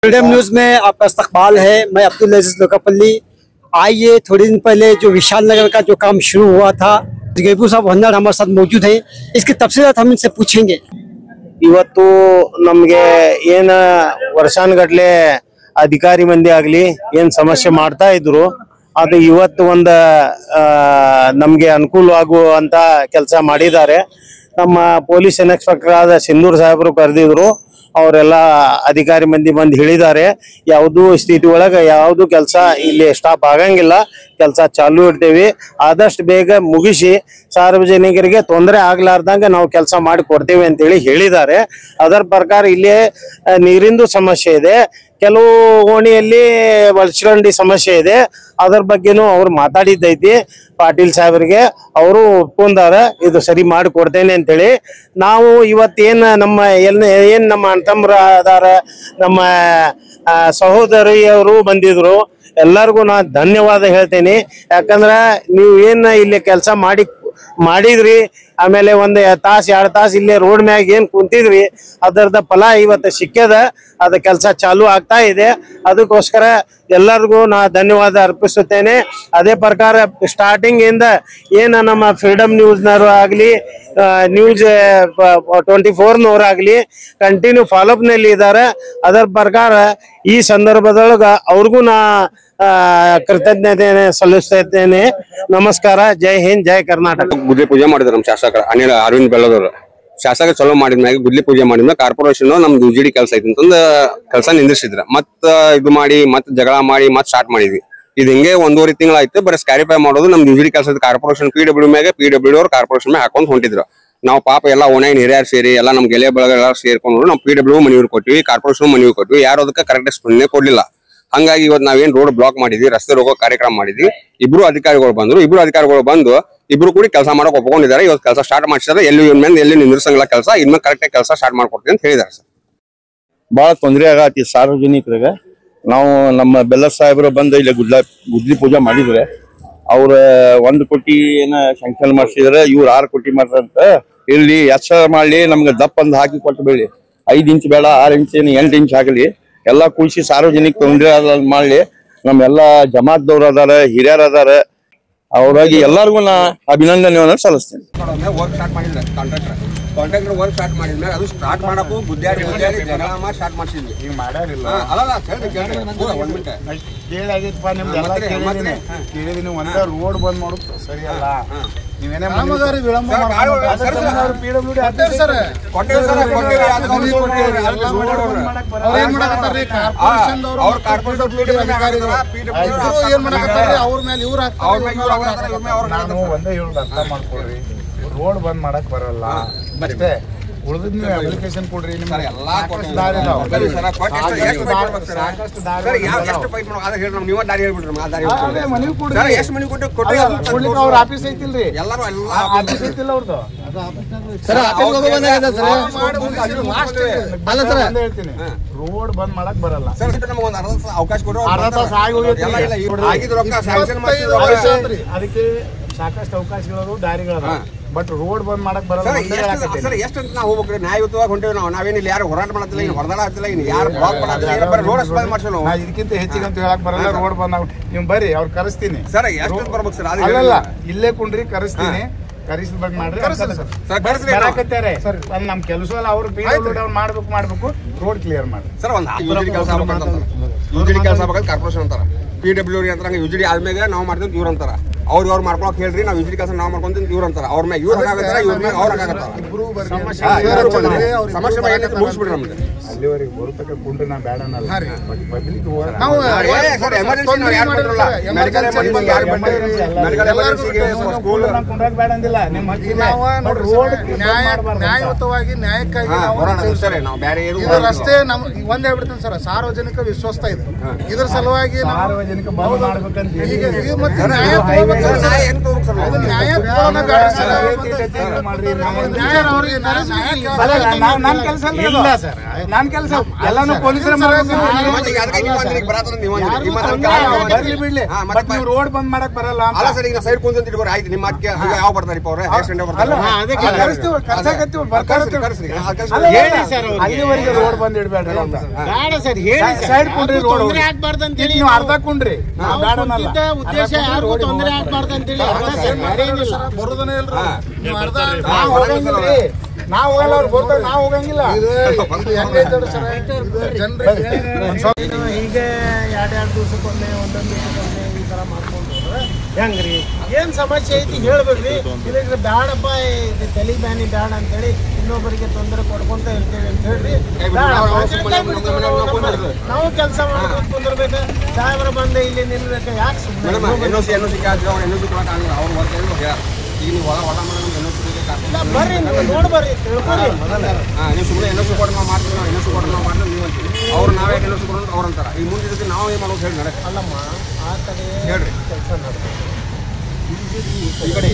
Freedom news में आपका इस्तकबाल है। मैं अब्दुल अजीज लोकापल्ली। आइए, थोड़ी दिन पहले जो विशाल नगर का जो काम शुरू हुआ था, गेबू साहब हन्नाड हमारे साथ मौजूद हैं। इसकी तफसीलात हम इनसे पूछेंगे। ಇವತ್ತು ನಮಗೆ ಏನ ವರ್ಷಾನುಗಟ್ಲೆ ಅಧಿಕಾರಿ ಮಂದಿ ಆಗ್ಲಿ ಏನ್ ಸಮಸ್ಯೆ ಮಾಡ್ತಾ ಇದ್ರು, ಅದು ಇವತ್ತು ಒಂದು ನಮಗೆ ಅನುಕೂಲವಾಗುವಂತ ಕೆಲಸ ಮಾಡಿದ್ದಾರೆ. ನಮ್ಮ ಪೊಲೀಸ್ ಇನ್ಸ್ಪೆಕ್ಟರ್ ಆದ ಸಿಂಧೂರ್ ಸಾಹೇಬರು ಕರೆದಿದ್ರು. ಅವರೆಲ್ಲ ಅಧಿಕಾರಿ ಮಂದಿ ಬಂದು ಹೇಳಿದ್ದಾರೆ, ಯಾವುದು ಸ್ಥಿತಿ ಒಳಗೆ ಯಾವುದು ಕೆಲಸ ಇಲ್ಲಿ ಸ್ಟಾಪ್ ಆಗಂಗಿಲ್ಲ, ಕೆಲಸ ಚಾಲು ಇಡ್ತೇವೆ. ಆದಷ್ಟು ಬೇಗ ಮುಗಿಸಿ ಸಾರ್ವಜನಿಕರಿಗೆ ತೊಂದರೆ ಆಗ್ಲಾರ್ದಂಗೆ ನಾವು ಕೆಲಸ ಮಾಡಿ ಕೊಡ್ತೇವೆ ಅಂತೇಳಿ ಹೇಳಿದ್ದಾರೆ. ಅದರ ಪ್ರಕಾರ ಇಲ್ಲಿ ನೀರಿಂದು ಸಮಸ್ಯೆ ಇದೆ, ಕೆಲವು ಓಣಿಯಲ್ಲಿ ಒಳಚರಂಡಿ ಸಮಸ್ಯೆ ಇದೆ. ಅದರ ಬಗ್ಗೆನೂ ಅವ್ರು ಮಾತಾಡಿದ್ದೈತಿ ಪಾಟೀಲ್ ಸಾಹೇಬರಿಗೆ. ಅವರು ಒಪ್ಕೊಂಡಾರ ಇದು ಸರಿ ಮಾಡಿ ಕೊಡ್ತೇನೆ ಅಂತೇಳಿ. ನಾವು ಇವತ್ತೇನು ನಮ್ಮ ಅಣ್ಣತಮ್ಮರು ಅದಾರ, ನಮ್ಮ ಸಹೋದರಿಯವರು ಬಂದಿದ್ರು, ಎಲ್ಲರಿಗೂ ನಾನು ಧನ್ಯವಾದ ಹೇಳ್ತೇನೆ. ಯಾಕಂದ್ರೆ ನೀವು ಏನು ಇಲ್ಲಿ ಕೆಲಸ ಮಾಡಿದ್ರಿ, ಆಮೇಲೆ ಒಂದು ತಾಸು 2 ತಾಸು ಇಲ್ಲೇ ರೋಡ್ ಮ್ಯಾಗ ಏನ್ ಕುಂತಿದ್ರಿ, ಅದರದ ಫಲ ಇವತ್ತು ಸಿಕ್ಕದ. ಅದ ಕೆಲಸ ಚಾಲು ಆಗ್ತಾ ಇದೆ. ಅದಕ್ಕೋಸ್ಕರ ಎಲ್ಲರಿಗೂ ನಾ ಧನ್ಯವಾದ ಅರ್ಪಿಸುತ್ತೇನೆ. ಅದೇ ಪ್ರಕಾರ ಸ್ಟಾರ್ಟಿಂಗ್ ಇಂದ ಏನ ನಮ್ಮ ಫ್ರೀಡಮ್ ನ್ಯೂಸ್ನವರು ಆಗಲಿ, ನ್ಯೂಸ್ 24ನವರು ಆಗಲಿ ಕಂಟಿನ್ಯೂ ಫಾಲೋಅಪ್ ನಲ್ಲಿ ಇದ್ದಾರೆ. ಅದರ ಪ್ರಕಾರ ಈ ಸಂದರ್ಭದೊಳಗ ಅವ್ರಿಗೂ ನಾ ಕೃತಜ್ಞತೆ ಸಲ್ಲಿಸ್ತಾ ಇದ್ದೇನೆ. ನಮಸ್ಕಾರ. ಜೈ ಹಿಂದ್, ಜೈ ಕರ್ನಾಟಕ. ಗುದ್ಲಿ ಪೂಜೆ ಮಾಡಿದ್ರು ನಮ್ಮ ಶಾಸಕರ ಅರವಿಂದ್ ಬೆಳ್ಳದವರು. ಶಾಸಕ ಚಲೋ ಮಾಡಿದ್ಮ್ಯಾಗ ಗುದ್ಲಿ ಪೂಜೆ ಮಾಡಿದ್ಮ್ಯಾಗ ಕಾರ್ಪೊರೇಷನ್ ನಮ್ದು UGD ಕೆಲಸ ಐತಿ ಅಂತಂದ ಕೆಲಸ ನಿಂದಿಸಿದ್ರ. ಮತ್ತ ಇದು ಮಾಡಿ ಮತ್ ಜಗಳ ಮಾಡಿ ಮತ್ ಸ್ಟಾರ್ಟ್ ಮಾಡಿದ್ವಿ. ಇದು ಹಿಂಗೆ 1.5 ತಿಂಗಳಾಯ್ತು. ಬರೀ ಸ್ಕ್ಯಾರಿಫೈ ಮಾಡೋದು ನಮ್ದು UGD ಕೆಲಸ ಕಾರ್ಪೊರೇಷನ್ PW ಮ್ಯಾಗ PW ಅವ್ರು ಕಾರ್ಪೊರೇಷನ್ ಮ್ಯಾಗ ಹಾಕೊಂಡ್ ಹೊಂಟಿದ್ರು. ನಾವು ಪಾಪ ಎಲ್ಲ ಓಣ್ಯಾಗ ಹಿರಿಯರು ಸೇರಿ ಎಲ್ಲ ನಮ್ ಗೆಳೆಯ ಬಳಗ ಎಲ್ಲ ಸೇರ್ಕೊಂಡು ನಾವು PW ಮನವಿ ಕೊಟ್ವಿ, ಕಾರ್ಪೊರೇಷನ್ ಮನವಿ ಕೊಟ್ವಿ. ಯಾರು ಅದಕ್ಕೆ ಕರೆಕ್ಟ್ ಸ್ಪಂದನೆ ಕೊಡ್ಲಿಲ್ಲ. ಹಂಗಾಗಿ ಇವತ್ತು ನಾವೇನ್ ರೋಡ್ ಬ್ಲಾಕ್ ಮಾಡಿದ್ವಿ, ರಸ್ತೆ ರೋಗೋ ಕಾರ್ಯಕ್ರಮ ಮಾಡಿದ್ವಿ. ಇಬ್ರು ಅಧಿಕಾರಿಗಳು ಬಂದು ಇಬ್ರು ಕೂಡ ಕೆಲಸ ಮಾಡಕ್ ಒಪ್ಕೊಂಡಿದ್ದಾರೆ. ಇವತ್ತು ಕೆಲಸ ಸ್ಟಾರ್ಟ್ ಮಾಡಿಸಿದ್ರೆ ಎಲ್ಲಿ ನಿಂದಿರ್ಸಂಗಿಲ್ಲ ಕೆಲಸ, ಇನ್ಮೇಲೆ ಕರೆಕ್ಟ್ ಕೆಲಸ ಸ್ಟಾರ್ಟ್ ಮಾಡ್ಕೊಡ್ತೀವಿ ಅಂತ ಹೇಳಿದಾರೆ ಸರ್. ಬಹಳ ತೊಂದರೆ ಆಗತಿ ಸಾರ್ವಜನಿಕರಿಗೆ. ನಾವು ನಮ್ಮ ಬೆಲ್ಲರ್ ಸಾಹೇಬರು ಬಂದು ಇಲ್ಲಿ ಗುದ್ಲಿ ಪೂಜೆ ಮಾಡಿದ್ರೆ ಅವ್ರ 1 ಕೋಟಿ ಏನ ಶಂಕ್ಷನ್ ಮಾಡಿಸಿದ್ರೆ, ಇವ್ರು 6 ಕೋಟಿ ಮಾಡ್ರಂತ. ಇಲ್ಲಿ ಎಚ್ಚರ ಮಾಡ್ಲಿ, ನಮ್ಗೆ ದಪ್ಪ ಒಂದು ಹಾಕಿ ಕೊಟ್ಟು ಬೇಡಿ. 5 ಇಂಚ್ ಬೇಡ, 6 ಇಂಚ್ ಏನು 8 ಇಂಚ್ ಹಾಕಲಿ. ಎಲ್ಲಾ ಕೂಡಿಸಿ ಸಾರ್ವಜನಿಕ ತೊಂದರೆ ಮಾಡ್ಲಿ. ನಮ್ಮೆಲ್ಲಾ ಜಮಾತ್ದವ್ರು ಅದಾರ, ಹಿರಿಯರು ಅದಾರ, ಅವ್ರಾಗಿ ಎಲ್ಲರಿಗೂ ನಾ ಅಭಿನಂದನೆಯನ್ನು ಸಲ್ಲಿಸ್ತೇನೆ. ವರ್ಕ್ ಸ್ಟಾರ್ಟ್ ಮಾಡಿದ್ರೆ ಕಾಂಟ್ರಾಕ್ಟರ್ ವರ್ಕ್ ಸ್ಟಾರ್ಟ್ ಮಾಡಿದ್ಮೇಲೆ ಅದು ಸ್ಟಾರ್ಟ್ ಮಾಡಕ್ಕೂ ಗುದ್ದಾಡಿ ಜಗಳ ಮಾಡಿ ಸ್ಟಾರ್ಟ್ ಮಾಡಿಸಿದ್ವಿ. ಈಗ ಮಾಡಾರಿಲ್ಲ ಅಲ್ಲ ಕೇಳಾಗಿತ್ತಪ್ಪ, ನಿಮ್ದು ಎಲ್ಲ ಕೇಳಿದೀನಿ. ಒಂದೇ ರೋಡ್ ಬಂದ್ ಮಾಡೋದು ಸರಿ ಅಲ್ಲ. ನೀವೇನೇ ವಿಳಂಬ ಅವ್ರ ಮೇಲೆ ಇವ್ರು ನಾನು ಒಂದೇ ಹೇಳುದು ಅರ್ಥ ಮಾಡ್ಕೊಳ್ರಿ. ರೋಡ್ ಬಂದ್ ಮಾಡಕ್ ಬರಲ್ಲ ಅಷ್ಟೇ. ಉಳಿದ್ ನೀವು ಅಪ್ಲಿಕೇಶನ್ ಕೊಡ್ರಿ. ಅವ್ರ ಆಫೀಸ್ ಐತಿಲ್ರಿ, ಆಫೀಸ್ ಐತಿಲ್ಲ ಅವ್ರದ್ದು. ಹೇಳ್ತೀನಿ, ರೋಡ್ ಬಂದ್ ಮಾಡಕ್ ಬರಲ್ಲ. ಅವಕಾಶ ಕೊಡ್ರಿ. ಅದಕ್ಕೆ ಸಾಕಷ್ಟು ಅವಕಾಶಗಳು, ದಾರಿಗಳದ. ಬಟ್ ರೋಡ್ ಬಂದ್ ಮಾಡಕ್ ಬರಲ್ಲ. ಎಷ್ಟು ನಾವು ಹೋಗ್ಬೇಕ್ರಿ? ನ್ಯಾಯಯುತವಾಗಿ ಹೊಂಟೇವಿ ನಾವು. ನಾವೇನಿಲ್ಲ ಯಾರು ಹೋರಾಟ ಮಾಡತ್ತಿಲ್ಲ, ಇನ್ನು ಹೊರದಾಡ ಆಗ್ತಿಲ್ಲ, ಇನ್ನು ಯಾರು ಬ್ಲಾಕ್ ಮಾಡತ್ತಿಲ್ಲ. ರೋಡ್ ಅಷ್ಟು ಬಂದ್ ಮಾಡ್ಸೋ ನಾವು. ಇದಕ್ಕಿಂತ ಹೆಚ್ಚಿಗೆ ಅಂತ ಹೇಳಕ್ ಬರಲ್ಲ. ರೋಡ್ ಬಂದ್ ನೀವು ಬರ್ರಿ, ಅವ್ರು ಕರೆಸ್ತೀನಿ ಸರ್. ಎಷ್ಟು ಬರ್ಬೇಕು ಸರ್? ಅಲ್ಲ, ಇಲ್ಲೇ ಕುಂಡ್ರಿ, ಕರೆಸ್ತೀನಿ. ಕರಿಸಿದ ಬಗ್ಗೆ ಮಾಡ್ರಿ. ಬರಾಕತ್ತಾರೆ ನಮ್ ಕೆಲಸ ಅಲ್ಲ. ಅವ್ರು ಮಾಡ್ಬೇಕು, ರೋಡ್ ಕ್ಲಿಯರ್ ಮಾಡಿ ಸರ್. ಒಂದು UGD ಕೆಲಸ ಆಗ್ಬೇಕಂತ ಕಾರ್ಪೊರೇಷನ್ ಅಂತಾರ, PW ಅಂತಾರ. UGD ಆದ್ಮೇಲೆ ನಾವು ಮಾಡ್ತೀವಿ ಇವ್ರು ಅಂತಾರ. ಅವ್ರು ಮಾಡ್ಕೊಳಕ್ ಹೇಳ್ರಿ, ನಾವು UGD ಕೆಲಸ ನಾವು ಮಾಡ್ಕೊಂತೀವಿ ಇವ್ರು ಅಂತಾರ. ಅವ್ರ ಮೇಲೆ ಇವ್ರು ಹಾಗಾಗತ್ತಾರ, ಇವ್ರ ಮೇಲೆ ಅವ್ರು ಹಾಗಾಗತ್ತಾರ. ಸಮಸ್ಯೆ ಮುಗಿಸ್ಬಿಡ್ರಿ ನಮ್ದು. ಅಲ್ಲಿವರೆಗೆ ಬರುತ್ತಕ ಕುಂಡ್ರಿ ನಾ ಬೇಡ ಅನ್ನಲ್ಲ. ಪಬ್ಲಿಕ್ ಕುಂಡ್ರಾಕ್ ಬೇಡ ಅಂದಿಲ್ಲ. ನ್ಯಾಯಯುತವಾಗಿ ನ್ಯಾಯಕ್ಕಾಗಿ ರಸ್ತೆ ಒಂದ್ ಹೇಳ್ಬಿಡ್ತೀನಿ ಸರ್. ಸಾರ್ವಜನಿಕ ವಿಶ್ವಾಸ ಇದೆ, ಇದ್ರ ಸಲುವಾಗಿ ಸಾರ್ವಜನಿಕ ಮಾಡ್ಬೇಕಂತ ಅದು ನ್ಯಾಯ ತಗೊಳ್ಳೋಣ ಬೇಡ ಸರ್. ಮಾಡ್ರಿ ನ್ಯಾಯ ಅವ್ರಿಗೆ ನನ್ನ ಕೆಲಸ ಇಲ್ಲ ಸರ್. ನನ್ನ ಕೆಲಸ ಎಲ್ಲಾನು ಪೊಲೀಸರ ಬರ್ಲಿ ಬಿಡ್ಲಿ. ಬಟ್ ನೀವು ರೋಡ್ ಬಂದ್ ಮಾಡಕ್ ಬರಲ್ಲ ಅಲ್ಲ ಸರ್. ಈಗ ಸೈಡ್ ಕುಂತ ಇಟ್ಕೋರಿ ಆಯ್ತು. ನಿಮ್ಮ ಅದಕ್ಕೆ ಯಾವ ಬರ್ತಾರಿಪ್ಪ ಅವ್ರೆ ಅಲ್ಲಿವರೆಗೆ ರೋಡ್ ಬಂದ್ ಇಡ್ಬೇಡ್ರಿ ಅಂತ. ಸೈಡ್ ಕುಂಡ್ರಿ, ರೋಡ್ ನೀವು ಅರ್ಧ ಕುಂಡ್ರಿ. ಉದ್ದೇಶ ಯಾರಿಗೂ ತೊಂದರೆ ಆಗ್ಬಾರ್ದು ಅಂತೇಳಿ ಬರೋದನೇ ಇಲ್ರಿ. ನೀವು ಅರ್ಧ ಹೋಗಂಗಿಲ್ರಿ. ನಾವು ಹೋಗಲ್ಲ, ಅವ್ರು ಬರ್ತಾರೆ, ನಾವು ಹೋಗಂಗಿಲ್ಲ. ಹೀಗೆ ಎರಡೆರಡು ದಿವಸಕ್ಕೊಮ್ಮೆ ಒಂದೊಂದು ದಿವಸಕ್ಕೊಮ್ಮೆ ಈ ತರ ಮಾಡ್ಕೊಂಡು ಹೆಂಗ್ರಿ? ಏನ್ ಸಮಸ್ಯೆ ಐತಿ ಹೇಳ್ಬೇಡ್ರಿ. ಇದಕ್ಕೆ ಬ್ಯಾಡಪ್ಪ, ಇದು ತಲೆ ಬ್ಯಾನಿ ಬ್ಯಾಡ ಅಂತೇಳಿ ಇನ್ನೊಬ್ಬರಿಗೆ ತೊಂದರೆ ಕೊಡ್ಕೊಂತ ಇರ್ತೇವೆ ಅಂತ ಹೇಳ್ರಿ. ನಾವು ಕೆಲಸ ಮಾಡ್ಕೊಂಡು ಕುಂದಿರ್ಬೇಕು. ಸಾಹೇಬ್ರ ಬಂದ ಇಲ್ಲಿ ನಿಲ್ಬೇಕು. ಯಾಕೆ ಸುಮ್ಮನೆ ಬರ್ರಿ, ನೀವು ನೋಡಿ ಬರ್ರಿ, ತಿಳ್ಕೊರಿ. ನೀವು ಸುಮ್ಮನೆ ಎನ್ಎಸ್ಸಿ ಕೊಟ್ಟು ನಾವು ಮಾಡ್ತೀವಿ, ನಾವು ಎನ್ಎಸ್ಸಿ ಕೊಟ್ಟು ನಾವು ಮಾಡ್ತೀವಿ ನೀವು ಅಂತೀವಿ. ಅವ್ರು ನಾವೇ ಎನ್ಎಸ್ಸಿ ಕೊಡೋದು ಅವ್ರು ಅಂತಾರೆ. ಈಗ ಮುಂದೆ ನಾವು ಏನು ಮಾಡೋದು ಹೇಳಿ ನಡೆ. ಅಲ್ಲಮ್ಮ, ಆ ಕಡೆ ಹೇಳ್ರಿ ಕೆಲಸ ಮಾಡ್ತಾರೆ. ಈ ಕಡೆ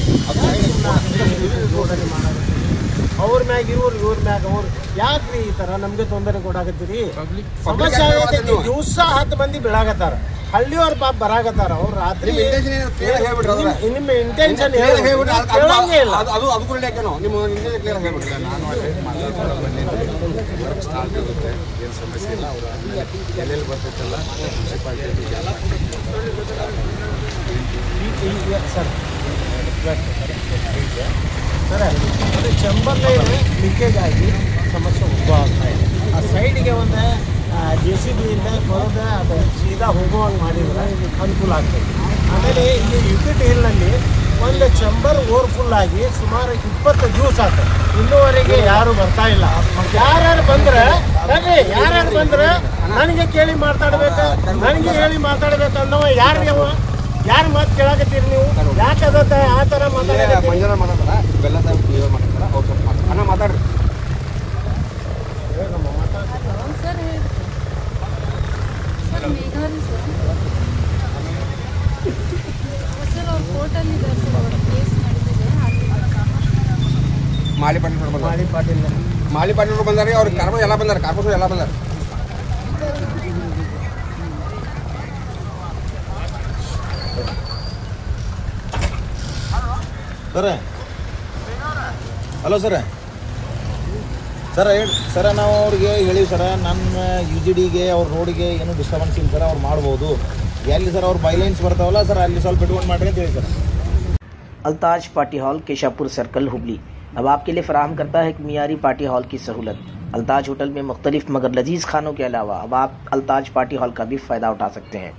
ಅವ್ರ ಮ್ಯಾಗ ಇವ್ರ ಮ್ಯಾಗ ಅವ್ರು ಯಾಕ್ರಿ ಈ ತರ ನಮ್ಗೆ ತೊಂದರೆ ಕೊಡಾಕತ್ತೀರಿ? ಸಮಸ್ಯೆ ಆಗತ್ತೈತಿ. ದಿವಸ 10 ಮಂದಿ ಬೀಳಾಕತ್ತಾರ. ಹಳ್ಳಿಯವ್ರ ಪಾಪ ಬರಾಕತ್ತಾರ. ಅವ್ರು ರಾತ್ರಿ ನಿಮ್ಮ ಇಂಟೆನ್ಷನ್ ಹೇಳಂಗೆ ಇಲ್ಲ. ಅದು ಕೂಡ ಯಾಕೆನೋ ನಿಮ್ಮ ಕ್ಲಿಯರ್ ಹೇಳ್ಬಿಡ್ರಿ. ನಾನು ಏನು ಸಮಸ್ಯೆ ಇಲ್ಲ. ಅವ್ರು ಎಲ್ಲೆಲ್ಲಿ ಬರ್ತೈತಲ್ಲ ಸರ್, ಅದು ಚಂಬರ್ ಲೈನ್ ಲೀಕೇಜ್ ಆಗಿ ಸಮಸ್ಯೆ ಉದ್ಭವ ಆಗ್ತಾ ಇದೆ. ಆ ಸೈಡ್ಗೆ ಒಂದು JCB ಇಂದ ಬರೋದ ಅದು ಸೀದಾ ಹೋಗುವಂಗೆ ಮಾಡಿದ್ರೆ ಅನುಕೂಲ ಆಗ್ತದೆ. ಆಮೇಲೆ ಇಲ್ಲಿ ಯುಪಿಟಿ ಹಿಲ್ನಲ್ಲಿ ಒಂದು ಚಂಬರ್ ಓವರ್ಫುಲ್ ಆಗಿ ಸುಮಾರು 20 ದಿವಸ ಆಗ್ತದೆ. ಇನ್ನೂವರೆಗೆ ಯಾರು ಬರ್ತಾ ಇಲ್ಲ. ಯಾರ್ಯಾರು ಬಂದ್ರೆ ಯಾರ್ಯಾರು ಬಂದ್ರೆ ನನಗೆ ಕೇಳಿ ಮಾತಾಡ್ಬೇಕು, ನನಗೆ ಹೇಳಿ ಮಾತಾಡ್ಬೇಕು ಅನ್ನೋ ಯಾರು ಮಾತು ಕೇಳಾಕತ್ತೀರಿ ನೀವು? ಯಾಕೆ ಆ ಥರ ಮಾತಾಡಕತ್ತೀರಿ? ಬೆಲ್ಲ ಸಾಹೇಬ್ ಕ್ಲಿಯರ್ ಮಾಡ್ತಾರೆ. ಅವ್ರು ಸ್ವಲ್ಪ ಅಣ್ಣ ಮಾತಾಡ್ರಿ. ಮಾಲಿ ಪಾಟೀಲ್ ಬಂದಾರೆ. ಅವ್ರಿಗೆ ಕಾರ್ಪೊರೇಟ್ ಎಲ್ಲ ಬಂದಾರೆ. ಕಾರ್ಪೊರೇಟ್ ಎಲ್ಲ ಬಂದಾರೆ. ಸರ, ಹಲೋ ಸರ. ಹೇಳಿ ಸರ. ನಾವು ಅವ್ರಿಗೆ ಹೇಳೀವಿ ಸರ, ನನ್ನ UGDಗೆ ಅವ್ರ ರೋಡಿಗೆ ಏನು ಡಿಸ್ಟರ್ಬೆನ್ಸ್ ಇಲ್ಲ ಸರ್, ಅವ್ರು ಮಾಡ್ಬೋದು. ಎಲ್ಲಿ ಸರ್ ಅವ್ರು ಬೈಲೈನ್ಸ್ ಬರ್ತಾವಲ್ಲ ಸರ್, ಅಲ್ಲಿ ಸ್ವಲ್ಪ ಇಟ್ಕೊಂಡು ಮಾಡ್ರಿ ಅಂತ ಹೇಳಿ sir. Altaj party hall Keshapur circle Hubli अब आपके लिए फराहम करता है एक मियारी पार्टी हॉल की सहूलत। अल्ताज होटल में मुख्तलिफ मगर लजीज खानों के अलावा अब आप अल्ताज पार्टी हॉल का भी फ़ायदा उठा सकते हैं।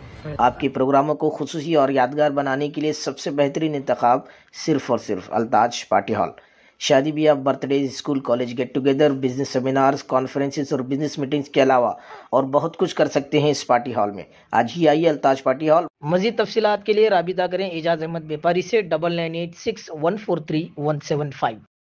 आपके प्रोग्रामों को खुसूसी और यादगार बनाने के लिए सबसे बेहतरीन इंतखाब सिर्फ और सिर्फ अल्ताज पार्टी हॉल। शादी ब्याह, birthday, school college get together, business seminars, conferences और बिजनेस मीटिंग्स के अलावा और बहुत कुछ कर सकते हैं इस पार्टी हॉल में। आज ही आइए अल्ताज पार्टी हॉल। मजीद तफसीलात के लिए राबिता करें एजाज अहमद व्यापारी से 9986143175।